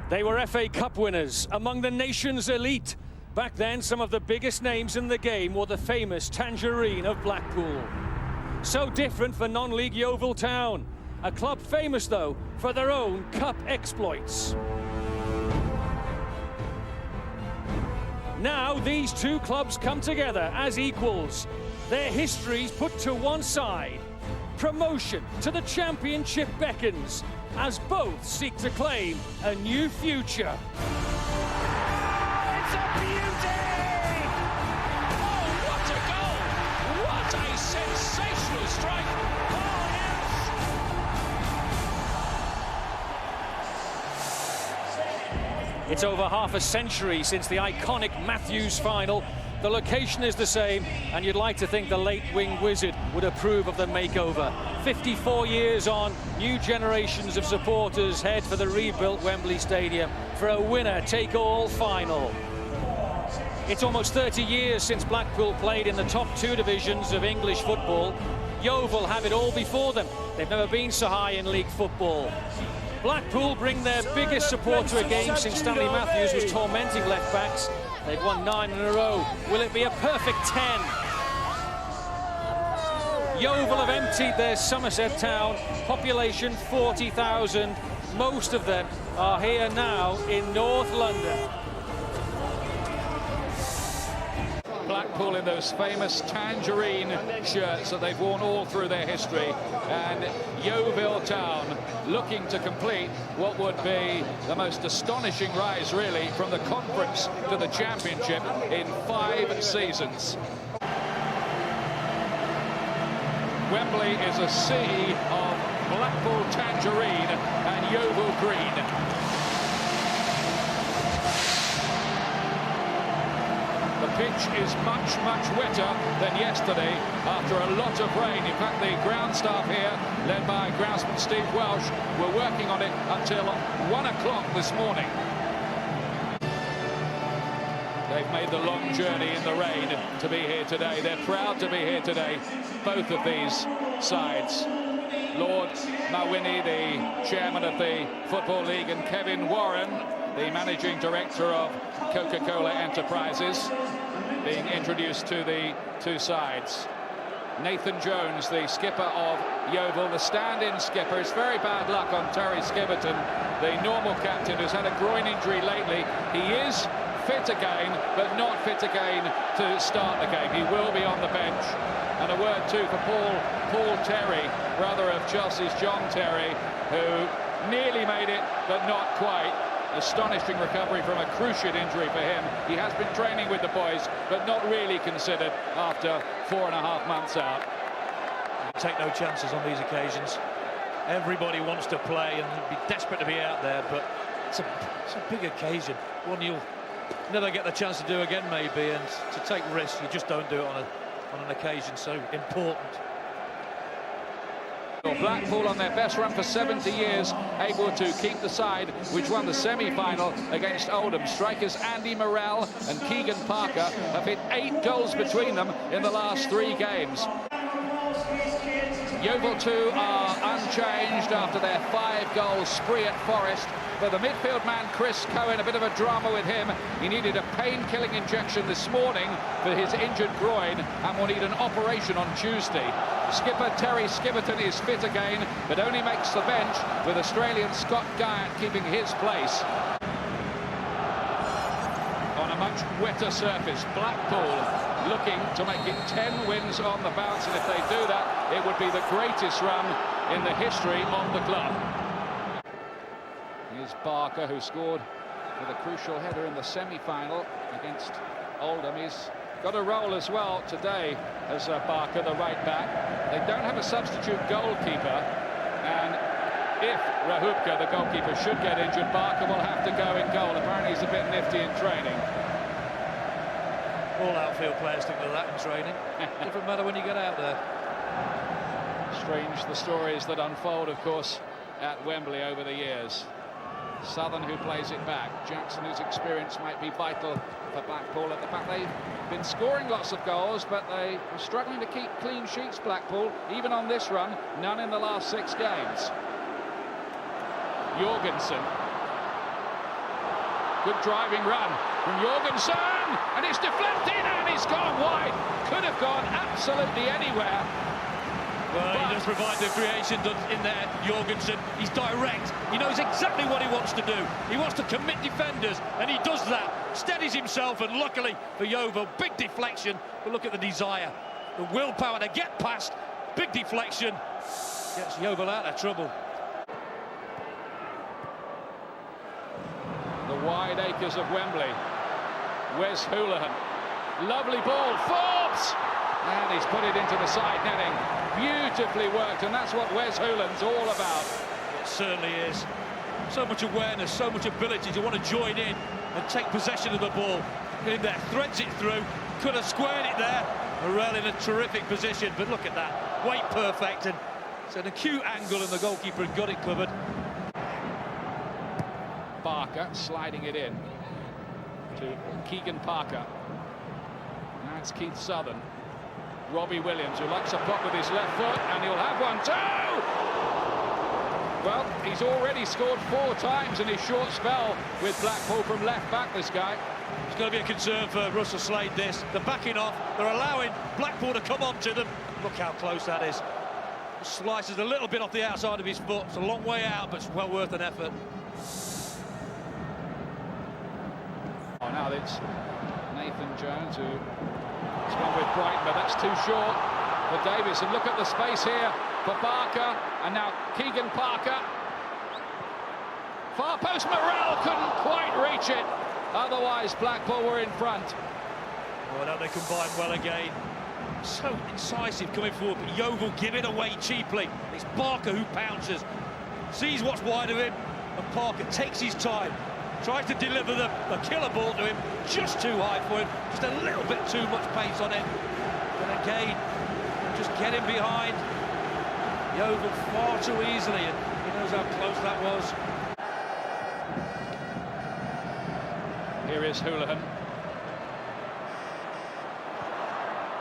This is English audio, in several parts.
They were FA Cup winners, among the nation's elite. Back then, some of the biggest names in the game wore the famous tangerine of Blackpool. So different for non-league Yeovil Town, a club famous, though, for their own cup exploits. Now these two clubs come together as equals. Their histories put to one side. Promotion to the Championship beckons as both seek to claim a new future. It's a beauty! Oh, what a goal! What a sensational strike! Oh, yes! It's over half a century since the iconic Matthews final. The location is the same, and you'd like to think the late wing wizard would approve of the makeover. 54 years on, new generations of supporters head for the rebuilt Wembley Stadium for a winner-take-all final. It's almost 30 years since Blackpool played in the top two divisions of English football. Yeovil have it all before them. They've never been so high in league football. Blackpool bring their biggest support to a game since Stanley Matthews was tormenting left-backs. They've won 9 in a row. Will it be a perfect 10? Yeovil have emptied their Somerset town. Population 40,000. Most of them are here now in North London. Blackpool in those famous tangerine shirts that they've worn all through their history, and Yeovil Town looking to complete what would be the most astonishing rise, really, from the Conference to the Championship in 5 seasons. Wembley is a sea of Blackpool tangerine and Yeovil green. The pitch is much, much wetter than yesterday after a lot of rain. In fact, the ground staff here, led by groundsman Steve Welsh, were working on it until 1 o'clock this morning. They've made the long journey in the rain to be here today. They're proud to be here today, both of these sides. Lord Mawini, the chairman of the Football League, and Kevin Warren, the managing director of Coca-Cola Enterprises, being introduced to the two sides. Nathan Jones, the skipper of Yeovil, the stand-in skipper. It's very bad luck on Terry Skiverton, the normal captain, who's had a groin injury lately. He is fit again, but not fit again to start the game. He will be on the bench. And a word too for Paul Terry, brother of Chelsea's John Terry, who nearly made it, but not quite. Astonishing recovery from a cruciate injury for him. He has been training with the boys, but not really considered after 4.5 months out. Take no chances on these occasions. Everybody wants to play and be desperate to be out there, but it's a big occasion, one you'll never get the chance to do again, maybe, and to take risks, you just don't do it on an occasion so important. Blackpool on their best run for 70 years, able to keep the side which won the semi-final against Oldham. Strikers Andy Morrell and Keegan Parker have hit 8 goals between them in the last 3 games. Yeovil too are unchanged after their 5-goal spree at Forest. But the midfield man Chris Cohen, a bit of a drama with him. He needed a pain-killing injection this morning for his injured groin and will need an operation on Tuesday. Skipper Terry Skiverton is fit again, but only makes the bench, with Australian Scott Guyatt keeping his place. On a much wetter surface, Blackpool looking to make it 10 wins on the bounce, and if they do that, it would be the greatest run in the history of the club. Here's Barker, who scored with a crucial header in the semi-final against Oldham. He's got a role as well today as Barker, the right back. They don't have a substitute goalkeeper, and if Rahubka, the goalkeeper, should get injured, Barker will have to go in goal. Apparently he's a bit nifty in training. All outfield players think of that in training. Doesn't matter when you get out there. Strange the stories that unfold, of course, at Wembley over the years. Southern, who plays it back. Jackson, whose experience might be vital for Blackpool at the back. They've been scoring lots of goals, but they are struggling to keep clean sheets, Blackpool, even on this run. None in the last 6 games. Jorgensen. Good driving run from Jorgensen, and it's deflected, and it's gone wide. Could have gone absolutely anywhere. Well, he does provide the creation in there, Jorgensen. He's direct. He knows exactly what he wants to do. He wants to commit defenders, and he does that. Steadies himself, and luckily for Yeovil, big deflection. But look at the desire, the willpower to get past. Big deflection. Gets Yeovil out of trouble. The wide acres of Wembley. Wes Hoolahan. Lovely ball. Forbes! And he's put it into the side netting. Beautifully worked, and that's what Wes Hoolahan's all about. It certainly is. So much awareness, so much ability to want to join in and take possession of the ball. Get him there, threads it through. Could have squared it there. Morel in a terrific position, but look at that. Weight perfect, and it's an acute angle, and the goalkeeper had got it covered. Barker sliding it in to Keegan Parker. That's Keith Southern. Robbie Williams, who likes a pop with his left foot, and he'll have one too! Well, he's already scored 4 times in his short spell with Blackpool from left back, this guy. It's going to be a concern for Russell Slade, this. They're backing off, they're allowing Blackpool to come on to them. Look how close that is. Slices a little bit off the outside of his foot. It's a long way out, but it's well worth an effort. Oh, now it's Nathan Jones, who has gone with Brighton, but that's too short for Davis. And look at the space here for Barker, and now Keegan Parker. Far post, Morel couldn't quite reach it. Otherwise, Blackpool were in front. Oh, now they combine well again. So incisive coming forward, but Yeovil give it away cheaply. It's Barker who pounces, sees what's wide of him, and Parker takes his time. Tries to deliver the killer ball to him, just too high for him, just a little bit too much pace on him. But again, just get him behind. Yeovil far too easily, and he knows how close that was. Here is Hoolahan.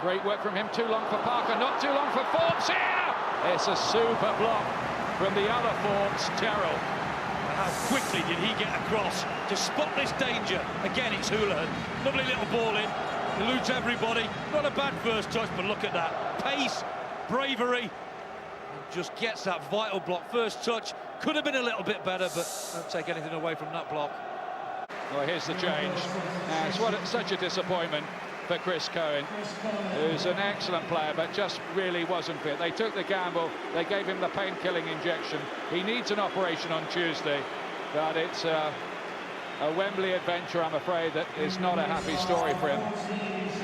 Great work from him, too long for Parker, not too long for Forbes here! It's a super block from the other Forbes, Terrell. How quickly did he get across to spot this danger? Again, it's Hoolahan. Lovely little ball in, eludes everybody. Not a bad first touch, but look at that. Pace, bravery, just gets that vital block. First touch, could have been a little bit better, but don't take anything away from that block. Well, here's the change. It's such a disappointment for Chris Cohen, who's an excellent player, but just really wasn't fit. They took the gamble, they gave him the pain-killing injection. He needs an operation on Tuesday, but it's a Wembley adventure, I'm afraid, that is not a happy story for him.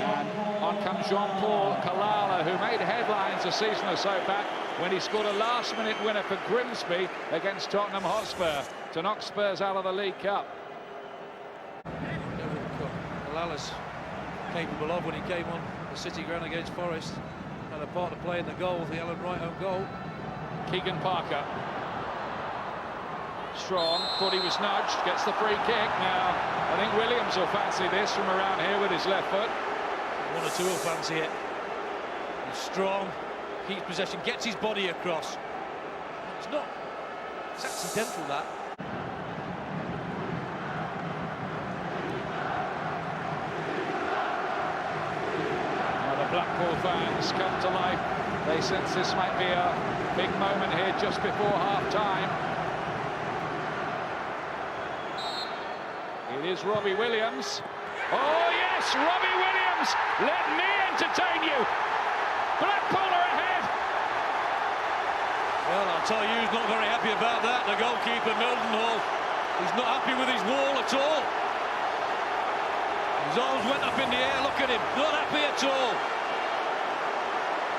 And on comes Jean-Paul Kalala, who made headlines a season or so back when he scored a last-minute winner for Grimsby against Tottenham Hotspur to knock Spurs out of the League Cup. Kalala's capable of when he came on the City ground against Forest. Had a part to play in the goal, the Alan Wright own goal. Keegan Parker. Strong, thought he was nudged, gets the free kick. Now, I think Williams will fancy this from around here with his left foot. One or two will fancy it. He's strong, keeps possession, gets his body across. It's accidental, that. Blackpool fans come to life. They sense this might be a big moment here just before half-time. It is Robbie Williams. Oh yes, Robbie Williams! Let me entertain you! Blackpool are ahead! Well, I'll tell you, he's not very happy about that. The goalkeeper, Mildenhall, he's not happy with his wall at all. His arms went up in the air, look at him, not happy at all.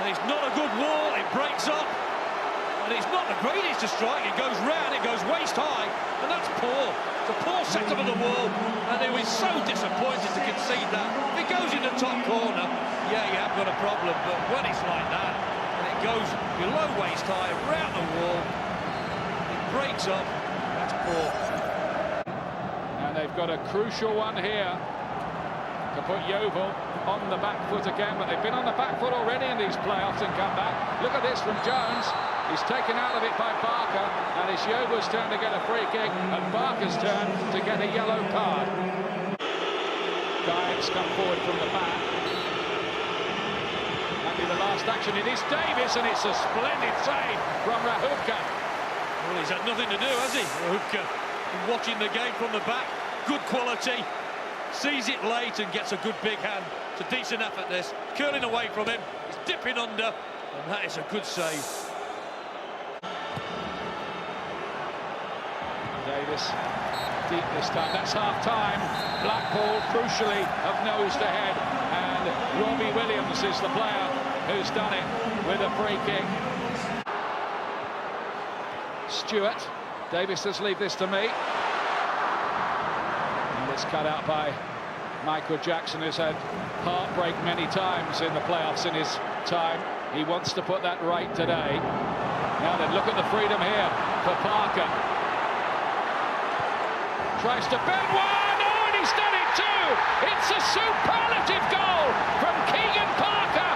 And it's not a good wall, it breaks up. And it's not the greatest to strike, it goes round, it goes waist high, and that's poor. It's a poor setup of the wall, and they were so disappointed to concede that. If it goes in the top corner, yeah, you have got a problem, but when it's like that, and it goes below waist high, round the wall, it breaks up, that's poor. And they've got a crucial one here. to put Yeovil on the back foot again, but they've been on the back foot already in these playoffs and come back. Look at this from Jones. He's taken out of it by Barker, and it's Yeovil's turn to get a free kick, and Barker's turn to get a yellow card. Giants come forward from the back. That'll be the last action. It is Davis, and it's a splendid save from Rahubka. Well, he's had nothing to do, has he? Rahubka, watching the game from the back, good quality, sees it late and gets a good big hand. It's a decent effort, this. Curling away from him, he's dipping under, and that is a good save. Davis deep this time. That's half-time. Blackpool crucially have nosed ahead, and Robbie Williams is the player who's done it with a free kick. Stewart. Davis says, leave this to me. And it's cut out by Michael Jackson, who's had heartbreak many times in the playoffs in his time. He wants to put that right today. Now then, look at the freedom here for Parker. Tries to bend one, oh, and he's done it too! It's a superlative goal from Keegan Parker,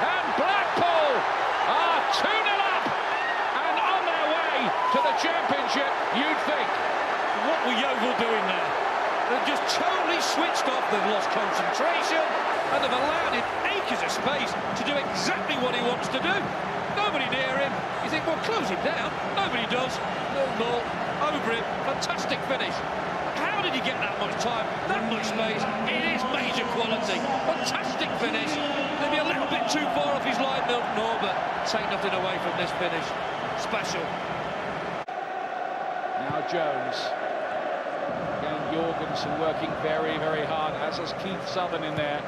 and Blackpool are 2-0 up and on their way to the championship, you'd think. What were Yeovil doing there? They've just totally switched off, they've lost concentration, and they've allowed him acres of space to do exactly what he wants to do. Nobody near him. You think, well, close him down. Nobody does. 0-0, over him. Fantastic finish. How did he get that much time, that much space? It is major quality. Fantastic finish. Maybe a little bit too far off his line, Milton Orr, but take nothing away from this finish. Special. Now Jones. Again, Jorgensen working very, very hard, as is Keith Southern in there,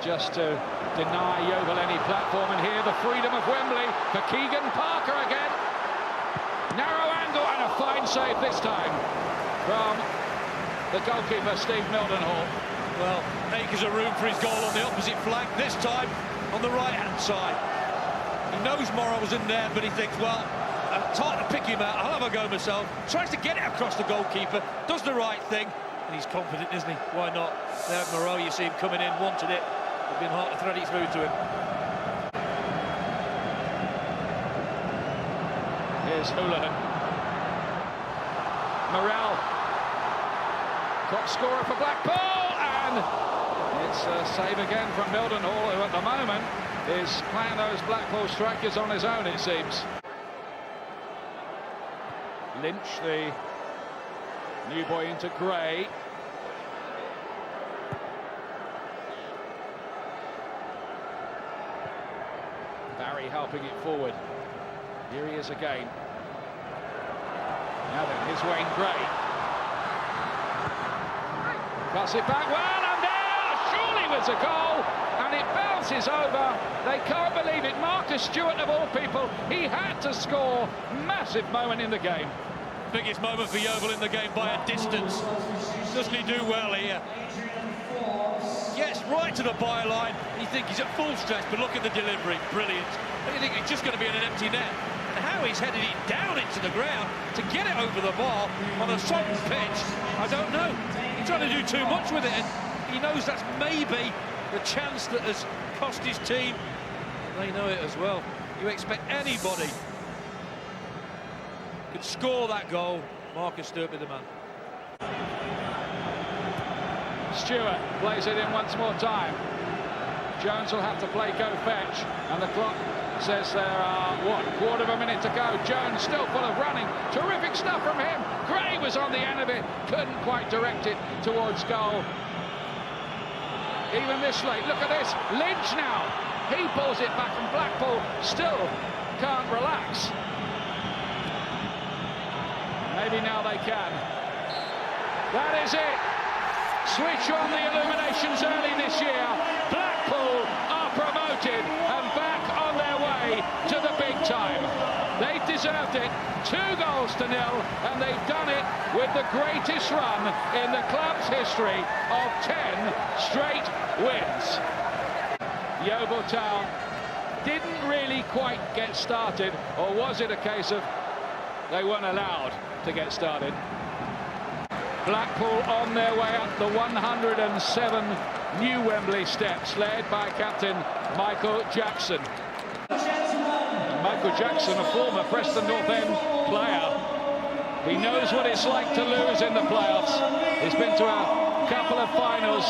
just to deny Yeovil any platform. And here the freedom of Wembley for Keegan Parker again. Narrow angle and a fine save this time from the goalkeeper, Steve Mildenhall. Well, acres of room for his goal on the opposite flank, this time on the right-hand side. He knows Morrow's in there, but he thinks, well, I'm tight to pick him out, I'll have a go myself. Tries to get it across the goalkeeper, does the right thing, and he's confident, isn't he? Why not? There, Morrow, you see him coming in, wanted it. It'd been hard to thread it through to him. Here's Houlihan. Morrell, top scorer for Blackpool, and it's a save again from Mildenhall, who at the moment is playing those Blackpool strikers on his own, it seems. Lynch, the new boy, into Gray. Barry helping it forward. Here he is again. Now then, here's Wayne Gray. Cuts it back well, and there surely was a goal, and it bounces over. They can't believe it. Marcus Stewart, of all people, he had to score. Massive moment in the game. Biggest moment for Yeovil in the game by a distance. Doesn't he do well here? Gets right to the byline. You think he's at full stretch, but look at the delivery. Brilliant. You think it's just going to be an empty net. And how he's headed it down into the ground to get it over the bar on a sodden pitch, I don't know. He's trying to do too much with it, and he knows that's maybe the chance that has cost his team. They know it as well. You expect anybody could score that goal. Marcus Stewart be the man. Stewart plays it in once more time. Jones will have to play go fetch, and the clock says there are, what, quarter of a minute to go. Jones still full of running. Terrific stuff from him. Gray was on the end of it, couldn't quite direct it towards goal. Even this late, look at this. Lynch now, he pulls it back, and Blackpool still can't relax. Maybe now they can. That is it. Switch on the illuminations early this year. Blackpool are promoted and back on their way to the big time. They deserved it. 2-0, and they've done it with the greatest run in the club's history of 10 straight wins. Yeovil Town didn't really quite get started, or was it a case of they weren't allowed to get started? Blackpool on their way up the 107 new Wembley steps, led by captain Michael Jackson. Michael Jackson, a former Preston North End player. He knows what it's like to lose in the playoffs. He's been to a couple of finals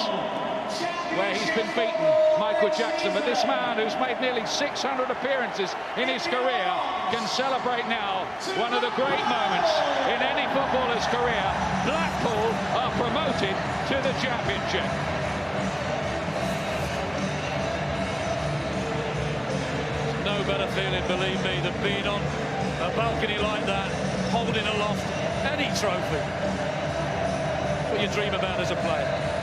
where he's been beaten, Michael Jackson. But this man, who's made nearly 600 appearances in his career, can celebrate now one of the great moments in any footballer's career. Blackpool are promoted to the Championship. No better feeling, believe me, than being on a balcony like that, holding aloft any trophy. What you dream about as a player.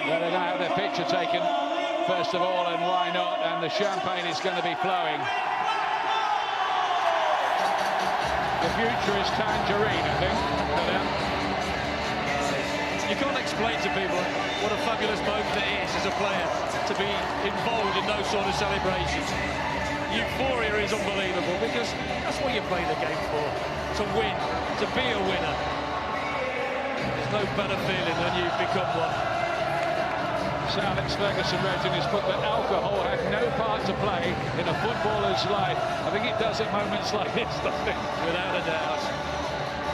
Well, they're going to have their picture taken first of all, and why not? And the champagne is going to be flowing. The future is tangerine, I think, for them. You can't explain to people what a fabulous moment it is as a player to be involved in those sort of celebrations. Euphoria is unbelievable because that's what you play the game for, to win, to be a winner. There's no better feeling than you've become one. Sir Alex Ferguson wrote in his book that alcohol had no part to play in a footballer's life. I think it does at moments like this, doesn't it? Without a doubt.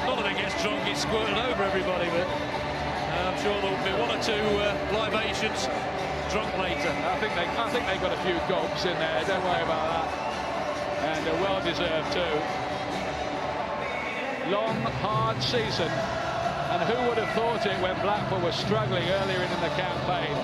Not that it gets drunk, it's squirted over everybody, but I'm sure there'll be one or two libations drunk later. I think they got a few gulps in there, don't worry about that. And well deserved too. Long, hard season. And who would have thought it when Blackpool was struggling earlier in the campaign?